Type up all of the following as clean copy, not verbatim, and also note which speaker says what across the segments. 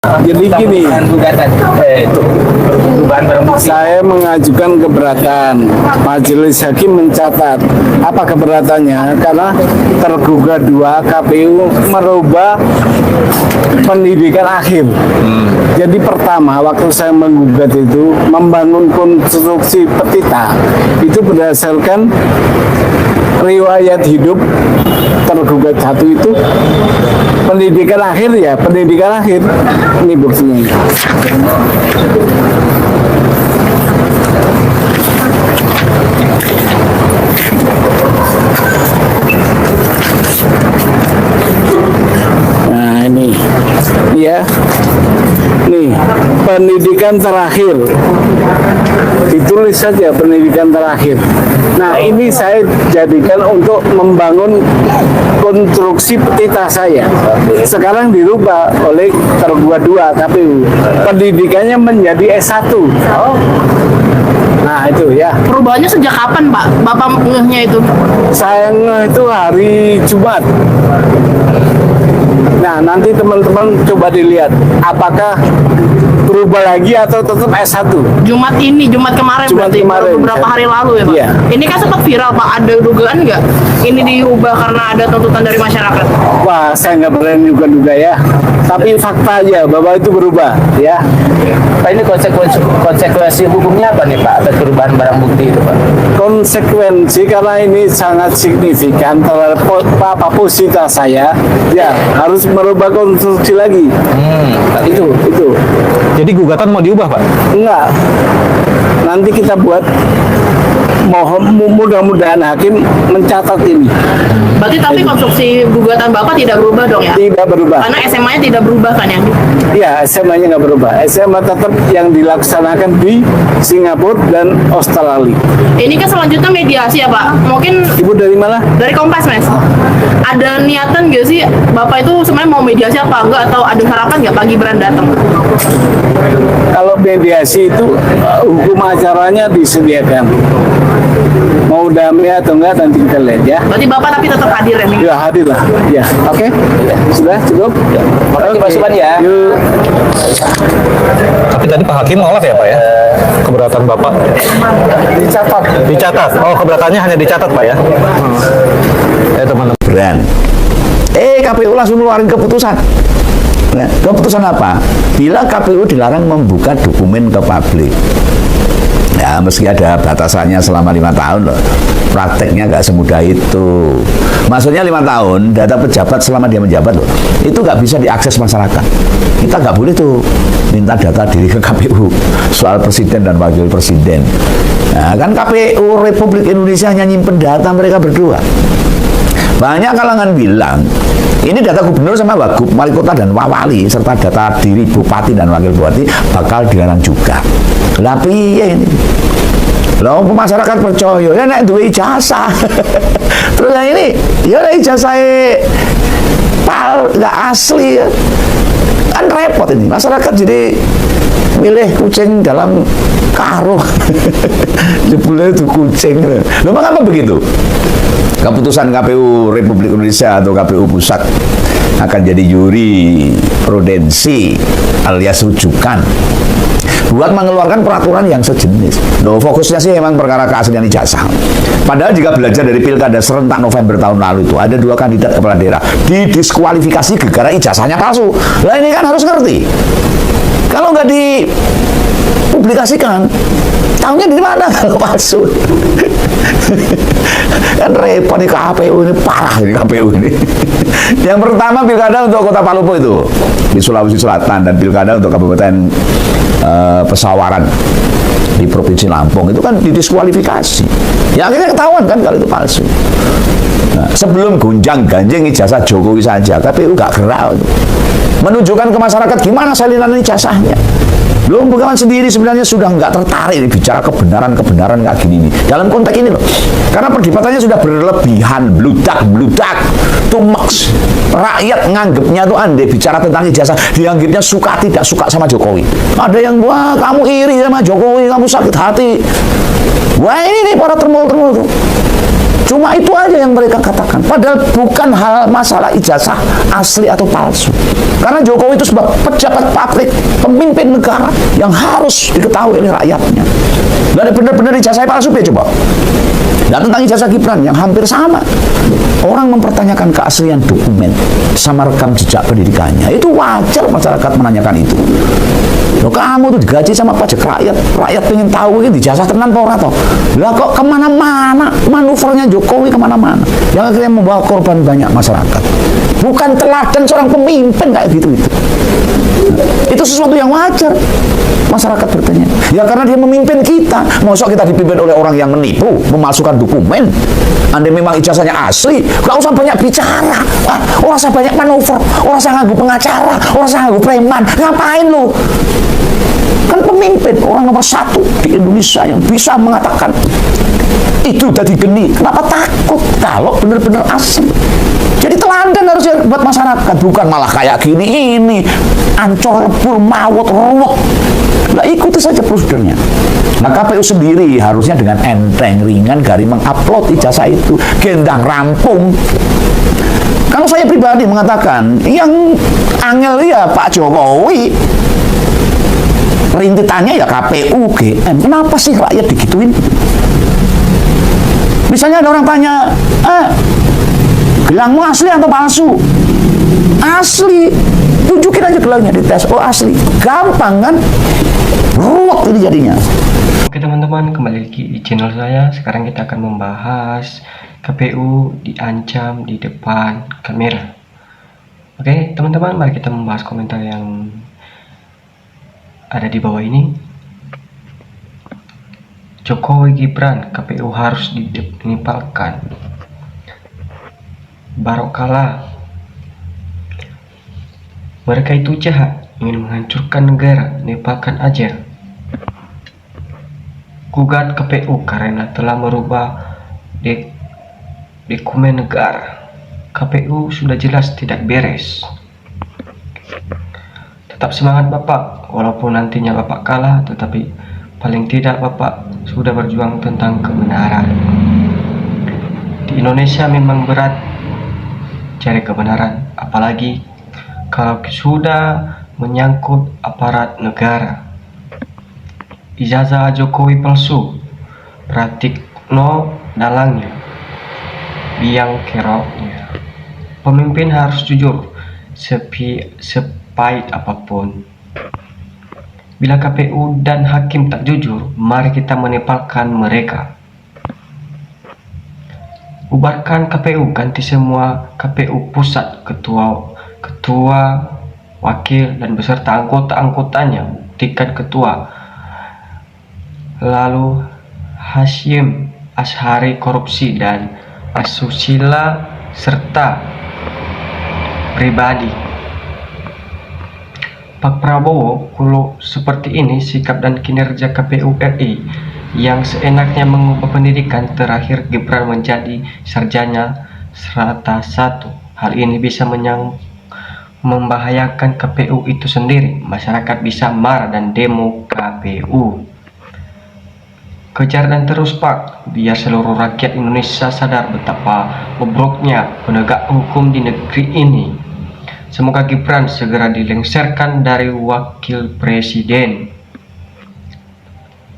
Speaker 1: Jadi gini, saya mengajukan keberatan. Majelis Hakim mencatat apa keberatannya karena tergugat 2 KPU merubah pendidikan akhir. Jadi pertama waktu saya menggugat itu membangun konstruksi petita itu berdasarkan riwayat hidup tergugat 1 itu pendidikan akhir ya, pendidikan akhir. Ini buktinya. Nah ini ya, nih pendidikan terakhir, ditulis saja pendidikan terakhir. Nah ini saya jadikan untuk membangun konstruksi petita saya. Sekarang dirubah oleh tergugat 2 KPU, pendidikannya menjadi S1. Nah itu ya.
Speaker 2: Perubahannya sejak kapan Pak? Bapak ngehnya itu?
Speaker 1: Saya ngeh itu hari Jumat. Nah nanti teman-teman coba dilihat apakah berubah lagi atau tetap S1.
Speaker 2: Jumat ini, Jumat kemarin
Speaker 1: Jumat
Speaker 2: berarti
Speaker 1: kemarin.
Speaker 2: beberapa hari lalu ya Pak?
Speaker 1: Iya.
Speaker 2: Ini kan sempat viral Pak, ada dugaan nggak ini diubah karena ada tuntutan dari masyarakat?
Speaker 1: Wah saya nggak berani juga ya. Tapi fakta aja bahwa itu berubah ya.
Speaker 3: Pak, ini konsekuensi hukumnya apa nih Pak atas perubahan barang bukti itu Pak?
Speaker 1: Konsekuensi karena ini sangat signifikan terhadap posisi saya, ya harus merubah konstruksi lagi. Itu.
Speaker 4: Jadi gugatan mau diubah, Pak?
Speaker 1: Enggak. Nanti kita buat, mudah-mudahan hakim mencatat ini.
Speaker 2: Berarti tapi konstruksi gugatan Bapak tidak berubah dong ya?
Speaker 1: Tidak berubah.
Speaker 2: Karena SMA-nya tidak berubah kan ya?
Speaker 1: Iya, SMA-nya nggak berubah. SMA tetap yang dilaksanakan di Singapura dan Australia.
Speaker 2: Ini kan selanjutnya mediasi ya Pak? Mungkin
Speaker 1: Ibu dari mana?
Speaker 2: dari Kompas Mas, ada niatan nggak sih Bapak itu sebenarnya mau mediasi apa enggak, atau ada harapan nggak Pak Gibran datang?
Speaker 1: Kalau mediasi itu hukum acaranya disediakan. Mau damai atau enggak nanti kita lihat ya.
Speaker 2: Berarti Bapak tapi tetap hadir ya?
Speaker 1: Ya hadir lah. Ya, oke. Sudah cukup.
Speaker 3: Makasih Pak Suban ya.
Speaker 1: Yuk.
Speaker 4: Tapi tadi Pak Hakim nolak ya, Pak ya? Keberatan Bapak
Speaker 1: Dicatat.
Speaker 4: dicatat. Oh, keberatannya hanya dicatat, Pak ya? Ya, teman-teman.
Speaker 5: Gibran. KPU langsung ngeluarin keputusan. Nah, keputusan apa? Bila KPU dilarang membuka dokumen ke publik. Ya, meski ada batasannya selama 5 tahun loh. Prakteknya nggak semudah itu. Maksudnya 5 tahun, data pejabat selama dia menjabat loh, itu nggak bisa diakses masyarakat. Kita nggak boleh tuh minta data diri ke KPU soal presiden dan wakil presiden. Nah, kan KPU Republik Indonesia hanya nyimpen data mereka berdua. Banyak kalangan bilang, ini data gubernur sama wagub, wali kota dan wawali, serta data diri bupati dan wakil bupati bakal dilarang juga. Lah piye ini? Lah masyarakat percaya, ya nek duwe ijazah. Terus yang ini, ya nek ijazah pal nggak asli. Kan repot ini. Masyarakat jadi milih kucing dalam karung. Jebule itu kucing. Loh mengapa begitu? Keputusan KPU Republik Indonesia atau KPU Pusat akan jadi juri prudensi alias rujukan buat mengeluarkan peraturan yang sejenis. Loh, fokusnya sih memang perkara keaslian ijazah. Padahal jika belajar dari pilkada serentak November tahun lalu itu ada 2 kandidat kepala daerah didiskualifikasi gara-gara ijazahnya palsu. Lah ini kan harus ngerti. Kalau nggak dipublikasikan, tahunya di mana kalau palsu? Kan repot nih KPU ini, parah ini KPU ini. Yang pertama pilkada untuk Kota Palopo itu di Sulawesi Selatan dan pilkada untuk Kabupaten Pesawaran di Provinsi Lampung itu kan didiskualifikasi. Ya akhirnya ketahuan kan kalau itu palsu. Nah, sebelum gonjang ganjing ijazah Jokowi saja, KPU gak gerak menunjukkan ke masyarakat gimana salinan ijazahnya. Loh, Bengawan sendiri sebenarnya sudah nggak tertarik nih bicara kebenaran-kebenaran kayak gini nih. Dalam konteks ini loh. Karena perdebatannya sudah berlebihan, bludak, too much. Rakyat nganggepnya tuh andai bicara tentang ijazah, dianggapnya suka tidak suka sama Jokowi. Ada yang, wah kamu iri sama Jokowi, kamu sakit hati. Wah ini nih para termul-termul tuh. Cuma itu aja yang mereka katakan. Padahal bukan hal masalah ijazah asli atau palsu. Karena Jokowi itu sebagai pejabat publik, pemimpin negara yang harus diketahui oleh rakyatnya. Dan benar-benar ijazah palsu ya coba. Dan tentang ijazah Gibran yang hampir sama. Orang mempertanyakan keaslian dokumen sama rekam jejak pendidikannya. Itu wajar masyarakat menanyakan itu. Loh, kamu tuh digaji sama pajak rakyat. Rakyat pengen tahu ini ijazah tenan apa ora toh. Lah kok kemana-mana manuvernya Jokowi kemana-mana. Yang akhirnya membawa korban banyak masyarakat. Bukan teladan seorang pemimpin kayak gitu itu. Itu sesuatu yang wajar. Masyarakat bertanya. Ya karena dia memimpin kita. Mosok kita dipimpin oleh orang yang menipu, memalsukan dokumen. Anda memang ijazahnya asli, gak usah banyak bicara. Orang usah banyak manuver, orang usah nganggu pengacara, orang usah nganggu preman. Ngapain lu? Kan pemimpin, orang nomor 1 di Indonesia yang bisa mengatakan itu tadi geni. Kenapa takut kalau benar-benar asli? Jadi teladan harusnya buat masyarakat, bukan malah kayak gini ini ancur lebur mawut ruwet. Nah ikuti saja prosedurnya. Nah KPU sendiri harusnya dengan enteng ringan dari mengupload ijazah itu gendang rampung. Kalau saya pribadi mengatakan yang angel ya Pak Jokowi, rintitannya ya KPU GM. Kenapa sih rakyat digituin? Misalnya ada orang tanya, gelangmu asli atau palsu? Asli. Tunjukin aja gelangnya di tes. Oh asli. Gampang kan? Ruwet ini jadinya.
Speaker 6: Oke teman-teman, kembali lagi di channel saya. Sekarang kita akan membahas KPU diancam di depan kamera. Oke teman-teman, mari kita membahas komentar yang ada di bawah ini. Jokowi Gibran, KPU harus dinimpalkan. Barokala, mereka itu jahat, ingin menghancurkan negara, nimpalkan aja. Gugat KPU karena telah merubah dokumen negara. KPU sudah jelas tidak beres. Tetap semangat Bapak, walaupun nantinya Bapak kalah, tetapi paling tidak Bapak sudah berjuang tentang kebenaran. Di Indonesia memang berat cari kebenaran, apalagi kalau sudah menyangkut aparat negara. Ijazah Jokowi palsu, Pratikno dalangnya, biang keroknya. Pemimpin harus jujur, sepahit apapun. Bila KPU dan hakim tak jujur, mari kita menimpalkan mereka. Bubarkan KPU, ganti semua KPU pusat, ketua, wakil, dan beserta anggota-anggotanya, buktikan ketua. Lalu Hasyim Ashari korupsi dan asusila serta pribadi. Pak Prabowo, kalau seperti ini sikap dan kinerja KPU RI yang seenaknya mengubah pendidikan, terakhir Gibran menjadi sarjana strata 1. Hal ini bisa membahayakan KPU itu sendiri. Masyarakat bisa marah dan demo KPU. Kejar dan terus Pak, biar seluruh rakyat Indonesia sadar betapa bobroknya penegak hukum di negeri ini. Semoga Gibran segera dilengsarkan dari wakil presiden.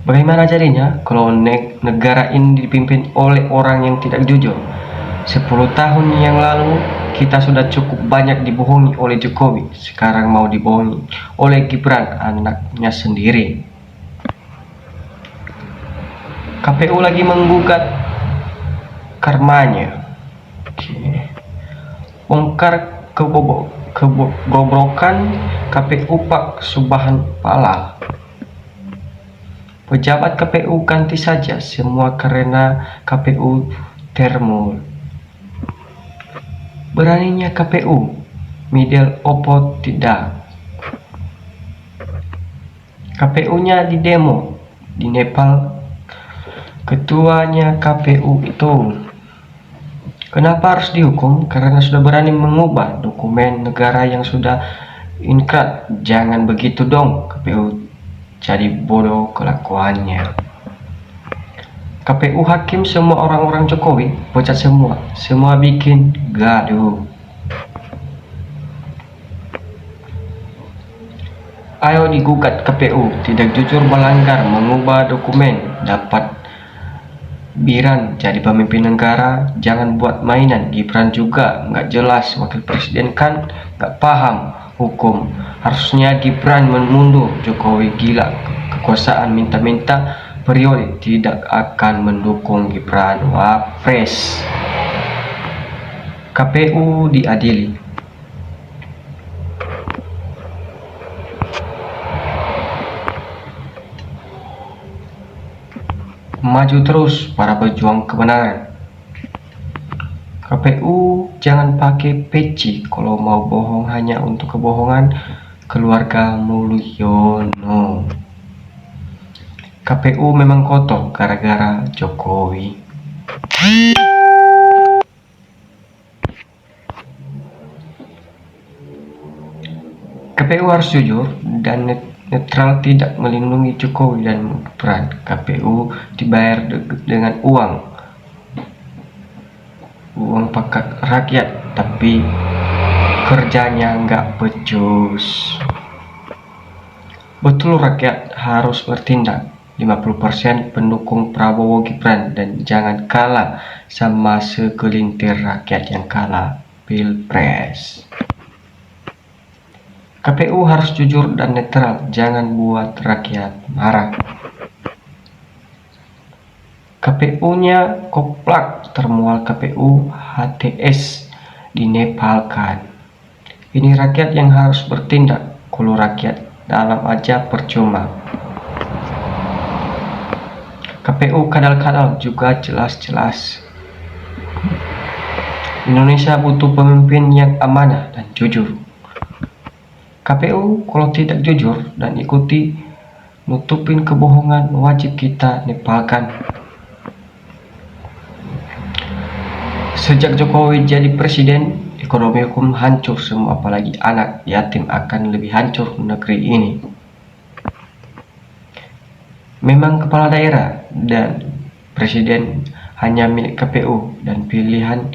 Speaker 6: Bagaimana jadinya kalau negara ini dipimpin oleh orang yang tidak jujur? 10 tahun yang lalu kita sudah cukup banyak dibohongi oleh Jokowi. Sekarang mau dibohongi oleh Gibran, anaknya sendiri. KPU lagi menggugat karmanya. Bongkar kebobrokan KPU Pak Subhan Pala. Pejabat KPU ganti saja semua karena KPU termul. Beraninya KPU, middle opo tidak. KPU-nya di demo di Nepal. Ketuanya KPU itu kenapa harus dihukum? Karena sudah berani mengubah dokumen negara yang sudah inkrah. Jangan begitu dong, KPU jadi bodoh kelakuannya. KPU hakim semua orang-orang Jokowi, pecat semua bikin gaduh. Ayo digugat KPU, tidak jujur melanggar mengubah dokumen, dapat Biran jadi pemimpin negara. Jangan buat mainan. Gibran juga nggak jelas, wakil presiden kan nggak paham hukum. Harusnya Gibran mundur. Jokowi gila kekuasaan, minta-minta periode, tidak akan mendukung Gibran wapres. KPU diadili. Maju terus para pejuang kebenaran. KPU jangan pakai peci kalau mau bohong hanya untuk kebohongan keluarga Mulyono. KPU memang kotor gara-gara Jokowi. KPU harus jujur dan netral, tidak melindungi Jokowi dan Gibran. KPU dibayar dengan uang pajak rakyat, tapi kerjanya nggak becus. Betul, rakyat harus bertindak. 50% pendukung Prabowo Gibran dan jangan kalah sama segelintir rakyat yang kalah Pilpres. KPU harus jujur dan netral, jangan buat rakyat marah. KPU-nya koplak, termual KPU HTS dinepalkan. Ini rakyat yang harus bertindak, kalau rakyat dalam aja percuma. KPU kadal-kadal juga jelas-jelas. Indonesia butuh pemimpin yang amanah dan jujur. KPU kalau tidak jujur dan ikuti nutupin kebohongan, wajib kita nepalkan. Sejak Jokowi jadi presiden, ekonomi hukum hancur semua, apalagi anak yatim akan lebih hancur negeri ini. Memang kepala daerah dan presiden hanya milik KPU dan pilihan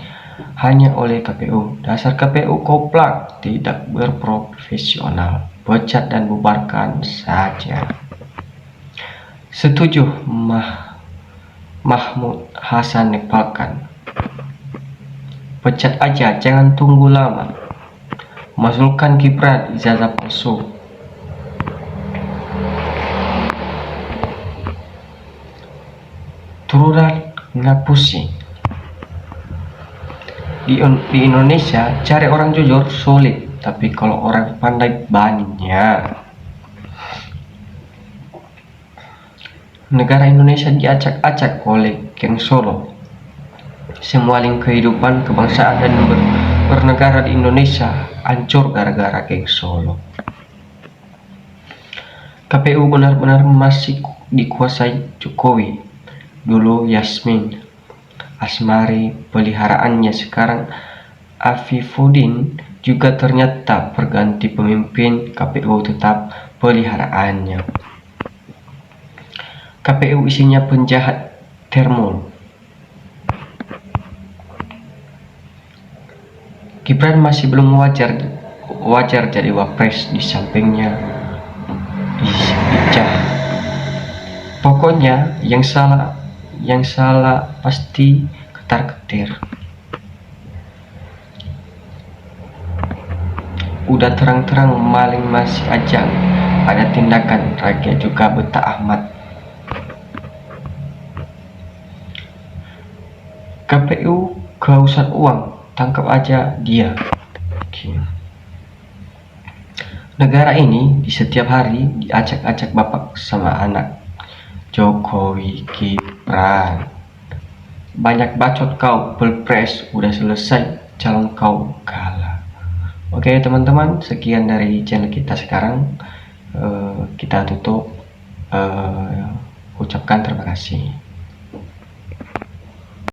Speaker 6: hanya oleh KPU. Dasar KPU koplak, tidak berprofesional. Pecat dan bubarkan saja. Setuju Mahmud Hasan nepalkan. Pecat aja, jangan tunggu lama. Masukkan Gibran ijazah palsu. Turunan ngapusi. Di Indonesia cari orang jujur sulit, tapi kalau orang pandai banyak. Negara Indonesia diacak-acak oleh geng Solo. Semua link kehidupan, kebangsaan dan bernegara di Indonesia hancur gara-gara geng Solo. KPU benar-benar masih dikuasai Jokowi. Dulu Yasmin Asmari peliharaannya, sekarang Afifuddin juga ternyata berganti pemimpin. KPU tetap peliharaannya. KPU isinya penjahat termol. Gibran masih belum wajar jadi wapres, di sampingnya dicah. Pokoknya yang salah pasti ketar-ketir. Udah terang-terang maling masih aja ada tindakan, rakyat juga betah amat. KPU kehausan uang, tangkap aja dia. Negara ini di setiap hari diacak-acak bapak sama anak. Jokowi, Gibran, banyak bacot kau, Pilpres udah selesai, calon kau kalah. Oke teman-teman, sekian dari channel kita sekarang. kita tutup, ucapkan terima kasih.